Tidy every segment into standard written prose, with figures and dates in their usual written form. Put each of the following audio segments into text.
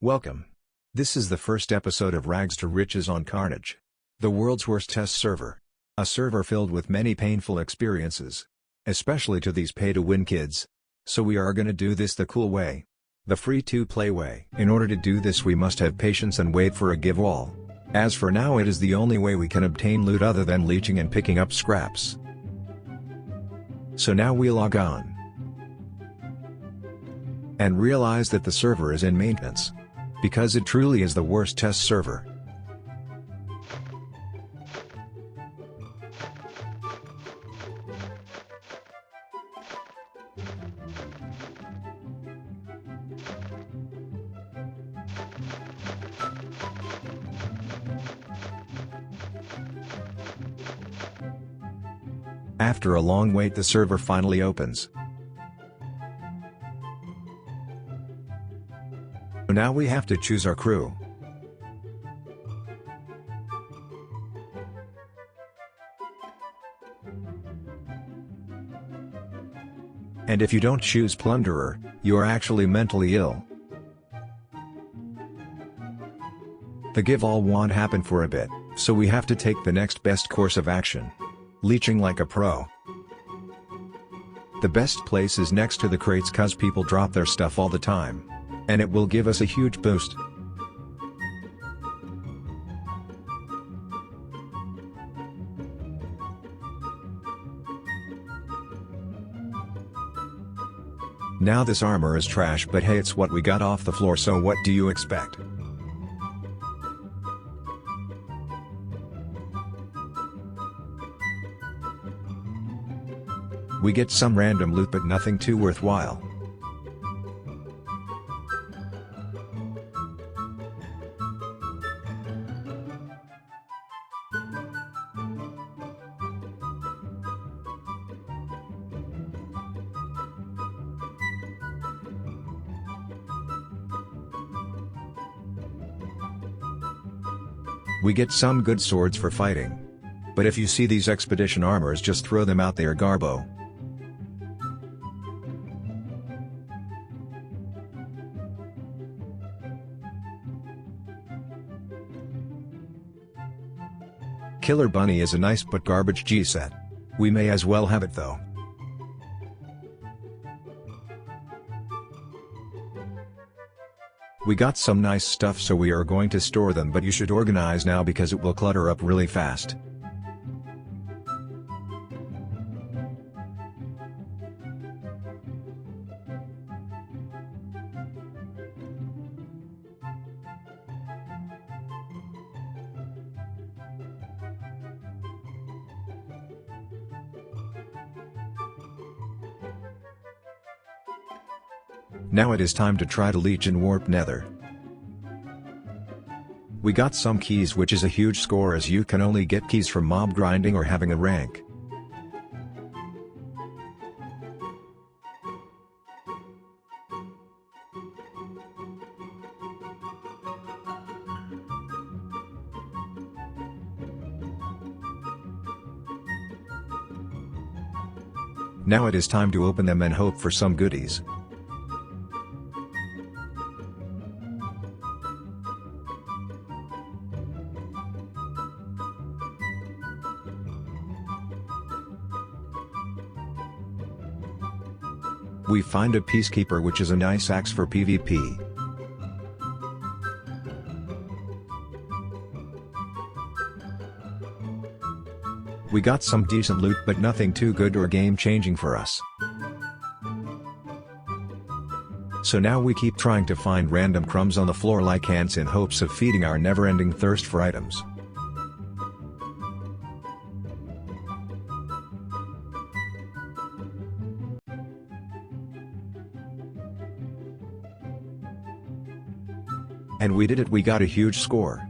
Welcome. This is the first episode of Rags to Riches on Carnage, the world's worst test server. A server filled with many painful experiences. Especially to these pay-to-win kids. So we are gonna do this the cool way. The free-to-play way. In order to do this we must have patience and wait for a give all. As for now it is the only way we can obtain loot other than leeching and picking up scraps. So now we log on. And realize that the server is in maintenance. Because it truly is the worst test server. After a long wait the server finally opens. Now we have to choose our crew. And if you don't choose Plunderer, you are actually mentally ill. The give all won't happen for a bit, so we have to take the next best course of action. Leeching like a pro. The best place is next to the crates cause people drop their stuff all the time. And it will give us a huge boost. Now this armor is trash, but hey, it's what we got off the floor, so what do you expect? We get some random loot but nothing too worthwhile. We get some good swords for fighting. But if you see these expedition armors, just throw them out, they are garbo. Killer Bunny is a nice but garbage G set. We may as well have it though. We got some nice stuff, so we are going to store them, but you should organize now because it will clutter up really fast. Now it is time to try to leech in warp nether. We got some keys, which is a huge score as you can only get keys from mob grinding or having a rank. Now it is time to open them and hope for some goodies. We find a peacekeeper, which is a nice axe for PvP. We got some decent loot but nothing too good or game changing for us. So now we keep trying to find random crumbs on the floor like ants in hopes of feeding our never-ending thirst for items. And we did it, we got a huge score.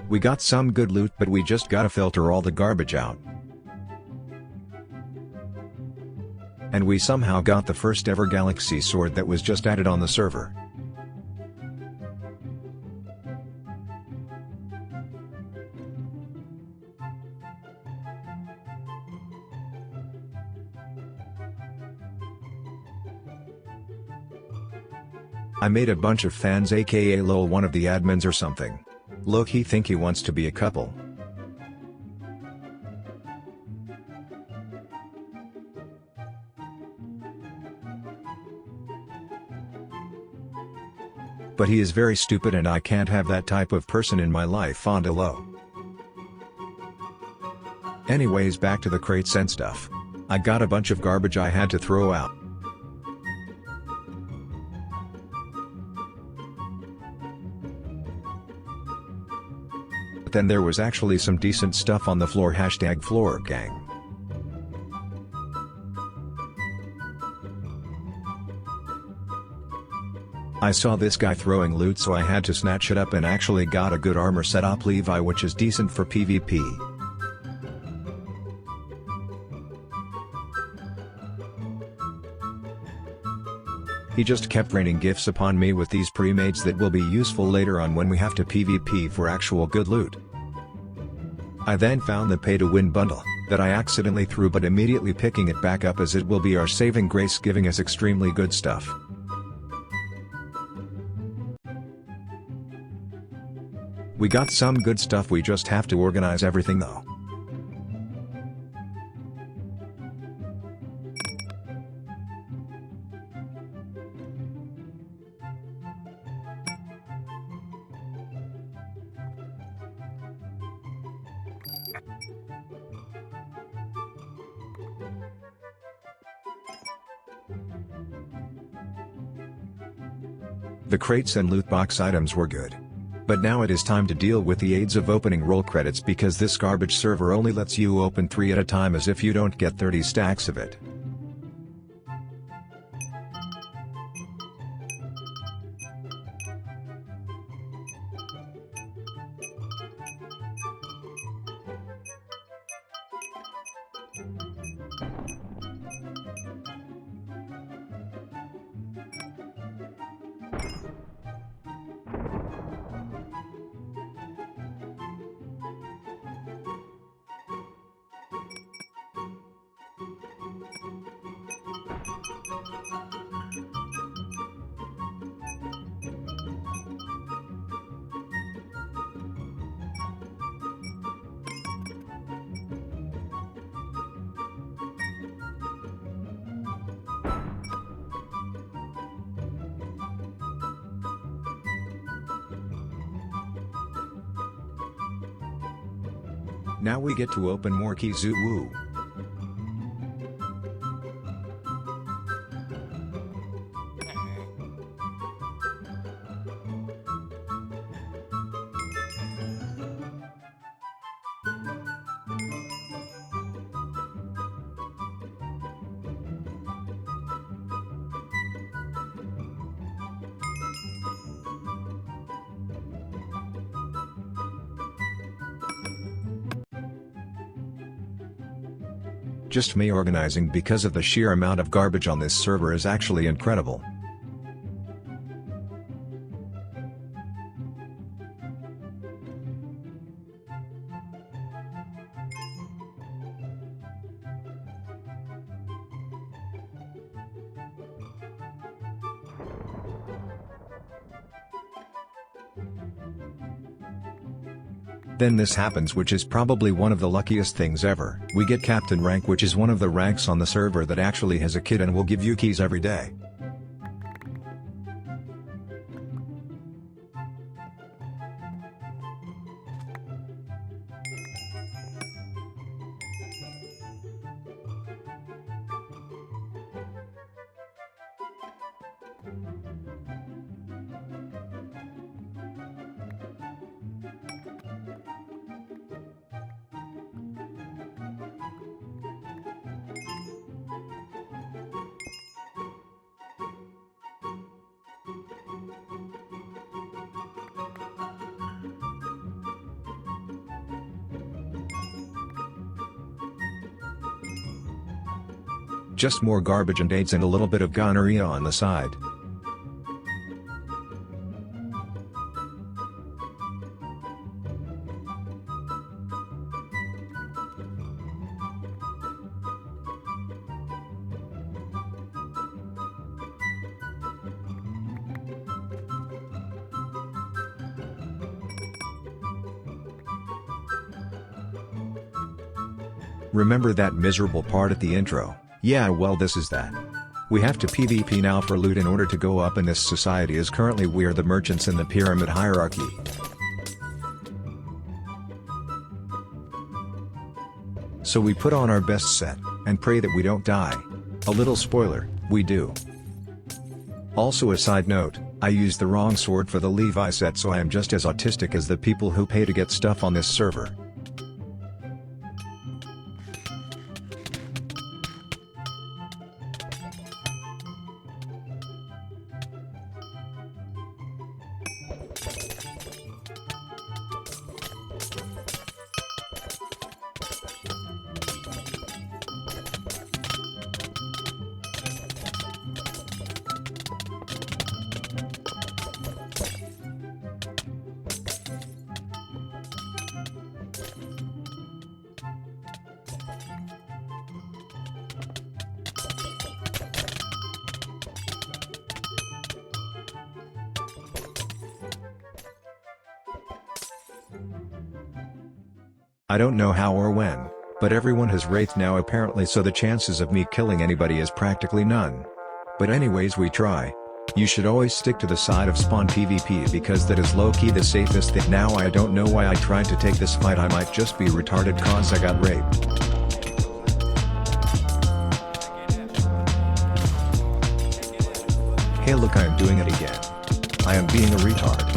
We got some good loot, but we just gotta filter all the garbage out. And we somehow got the first ever galaxy sword that was just added on the server. I made a bunch of fans, aka lol, one of the admins or something. Look, he think he wants to be a couple. But he is very stupid and I can't have that type of person in my life, Fonda low. Anyways, back to the crates and stuff. I got a bunch of garbage I had to throw out. But then there was actually some decent stuff on the floor, #floorgang. I saw this guy throwing loot, so I had to snatch it up and actually got a good armor set up Levi, which is decent for PvP. He just kept raining gifts upon me with these pre-mades that will be useful later on when we have to PvP for actual good loot. I then found the pay to win bundle, that I accidentally threw, but immediately picking it back up as it will be our saving grace, giving us extremely good stuff. We got some good stuff, we just have to organize everything though. The crates and loot box items were good. But now it is time to deal with the aids of opening roll credits, because this garbage server only lets you open 3 at a time, as if you don't get 30 stacks of it. Now we get to open more keys. Woo. Just me organizing, because of the sheer amount of garbage on this server, is actually incredible. Then this happens, which is probably one of the luckiest things ever. We get captain rank, which is one of the ranks on the server that actually has a kid and will give you keys every day. Just more garbage and aids and a little bit of gonorrhea on the side. Remember that miserable part at the intro? Yeah, well, this is that. We have to PvP now for loot in order to go up in this society, as currently we are the merchants in the pyramid hierarchy. So we put on our best set, and pray that we don't die. A little spoiler, we do. Also, a side note, I used the wrong sword for the Levi set, so I am just as autistic as the people who pay to get stuff on this server. I don't know how or when, but everyone has wraith now apparently, so the chances of me killing anybody is practically none. But anyways, we try. You should always stick to the side of spawn PvP because that is low-key the safest thing. Now I don't know why I tried to take this fight, I might just be retarded cause I got raped. Hey look, I am doing it again. I am being a retard.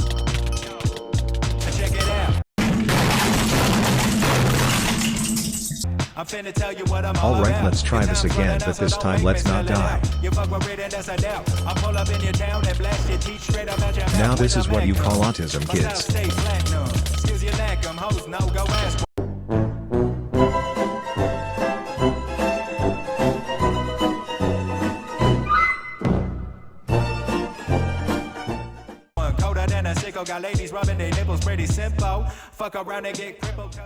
Alright, let's try this again, but this time let's not die. Now this is what you call autism, kids. Got ladies rubbing their nipples, pretty simple. Fuck around and get crippled.